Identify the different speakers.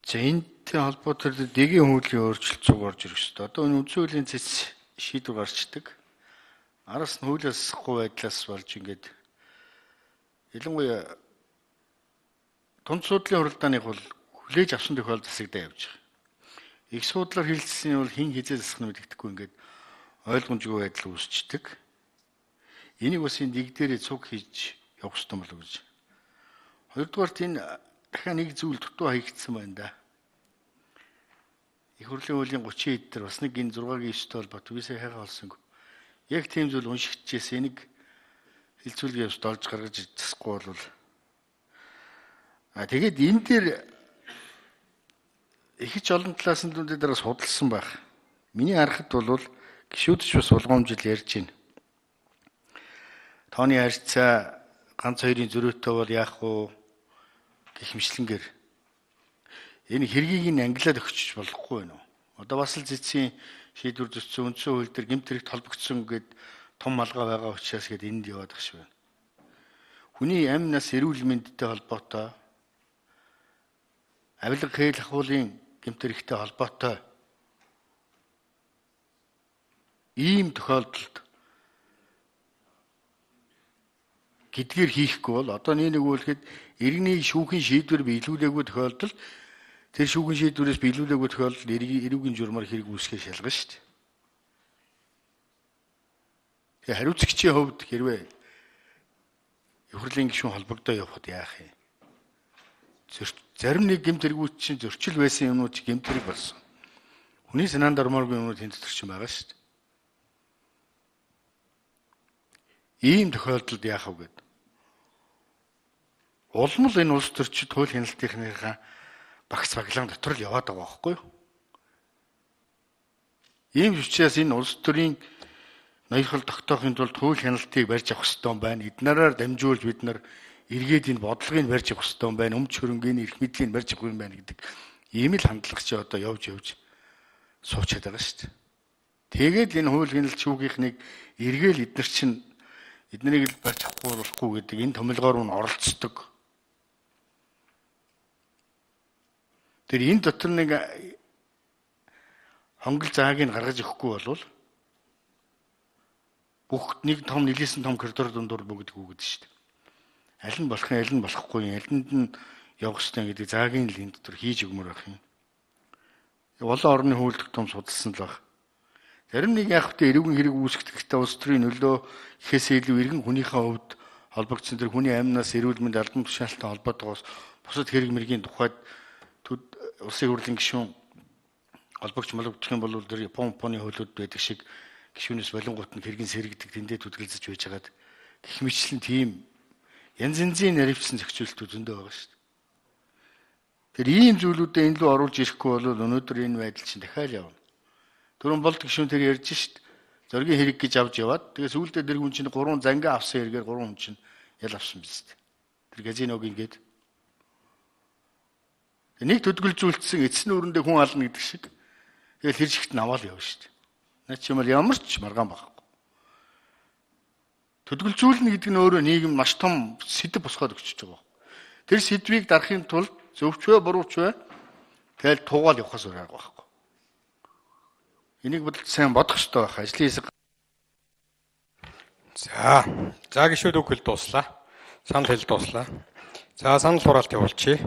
Speaker 1: За энэтэй холбоотой дэгийн хуулийн өөрчлөлт цуг орж ирэх ёстой. Одоо энэ үндсэн хуулийн цэц шийдвэр гарчдаг. Араас нь хуулиас засахгүй байдлаас болж ингээд ялангуяа тун судлалын хуралдааныг бол хүлээж авсан тохиолдол засагдаа явж байгаа. Их судлаар хэлэлцсэн бол хин хизээ засах нь мэддэхгүй ингээд ойлгомжгүй байдал үүсчдэг. Энийг бас энэ дэг дээрээ цуг хийж явах ёстой болов гэж. Хоёрдугаарт энэ дахиад нэг зүйл дутуу хаягдсан байна да. Их хурлын хуулийн 30 хэд дээр бас нэг энэ 6-гийн 9-тэй холбоотой би сая хайгаа олсонгүй. Яг тийм зүйл уншигдчихээс энийг хилцүүлгээ явж олж гаргаж засахгүй бол тэгээд энэ дээр их ч олон талаас нь дүндээ дараа судалсан байх. Миний харахад бол гишүүдч бас болгоомжил ярьж байна. Тооны харьцаа ганц хоёрын зөрүүтэй бол яах вэ гэх мэтлэнгээр энэ хэргийг нь ангилаад өгчих болохгүй байна уу? Одоо бас л зэцсийн шийдвэр зөвсөн үндсэн хууль дээр гэмт хэрэгт холбогдсон гэд том малгай байгаа учраас гээд энд яваад багш байна. Хүний амь нас эрүүл мэндтэй холбоотой авилга хээл ахуулын гэмт хэрэгтэй холбоотой ийм тохиолдолд гэдгээр хийхгүй бол одоо нэг үлэхэд иргэний шүүхийн шийдвэр биелүүлээгүй тохиолдолд тэр шүүхийн шийдвэрээс биелүүлээгүй тохиолдолд эрүүгийн журмаар хэрэг үүсгэх шалгана шүү дээ. Тэгээ хариуцагчийн хувьд хэрвээ их хурлын гишүүн холбогдоо явахад яах юм? Зарим нэг гэмт хэрэгүүд чинь зөрчил байсан юмнууд чи гэмт хэрэг болсон. Хүний санаанд ормооргүй юмнууд тэнд төрчин байгаа шүү дээ. Ийм тохиолдолд яах вэ гэдэг. Улам л энэ улс төрчид хууль хяналтынхныхаа багц баглаан дотор л яваад байгаа байхгүй юу? Ийм учраас энэ улс төрийн ноёрхол тогтоохын тулд хууль хяналтыг барьж авах ёстой байна. Эднэрээр дамжуулж бид нар эргээд энэ бодлогыг барьж авах ёстой байна. Өмч хөрөнгөний эрх мэдлийн барьж авах юм байна гэдэг ийм л хандлага чи одоо явж суучаад байгаа шүү дээ. Тэгээд энэ хууль хяналт шүүгийнхнийг эргээл эднэр чинь эднийг л барьж авахгүй болохгүй гэдэг энэ томилгоор нь оролцдог. Тэр энэ дотор нэг хонгол зааг нь гаргаж өгөхгүй бол бүх нэг том нэлээсэн том коридор дундуур бүгд гүгэд шүү дээ. Аль нь болох юм, аль нь болохгүй юм, алинд нь явах ёстой гэдэг заагийн л энэ дотор хийж өгмөр байх юм. Олон орны хууль том судалсан л баг. Зарим нэг яг хөтэ эрүүгийн хэрэг үүсгэхдээ улс төрийн нөлөө ихээсээ илүү иргэн хүнийхээ хувьд холбогдсон тэр хүний амнаас эрүүл мэнд албан тушаалтай холбоотойгоос бусад хэрэг мэргийн тухайд улсын хурлын гишүүн холбогч мологдох юм бол тэр Японы хуулиуд байдаг шиг гишүүнээс болонгууд нь хэргийн сэргийдэг тэндээ түтгэлзэж байж хагаад гэх мэтлэн тийм янз янзын наривчсан зохицуултууд зөндөө байгаа шүү дээ. Тэр ийм зүйлүүдэд энэ лөө оруулж ирэхгүй бол өнөөдөр энэ байдал чинь дахиад явна. Түрүүн болд гишүүн тэр ярьж шít. Зоргийн хэрэг гэж авч яваад тэгээ сүүлдээ тэр хүн чинь 3 зангаа авсан хэрэгээр 3 хүн чинь ял авсан биз дээ. Тэр газиног ингээд нэг төдгөлзүүлсэн эцсийн өрөндөө хүн ална гэдэг шиг тэгэл хэр шигт наваал явна шít. Наа чи юм бол ямар ч маргаан байхгүй. Төдгөлзүүлнэ гэдэг нь өөрөө нийгэм маш том сэдв босгоод өгчөж байгаа. Тэр сэдвийг дарахын тулд зөвч вэ бурууч вэ тэгэл туугаал явахаас өөр арга байхгүй. Энийг бодолд сайн бодох хэрэгтэй байх. Ажлын хэсэг.
Speaker 2: За гişүүд үг хэл дууслаа. Санал хэл дууслаа. За санал хураалт явуулчих.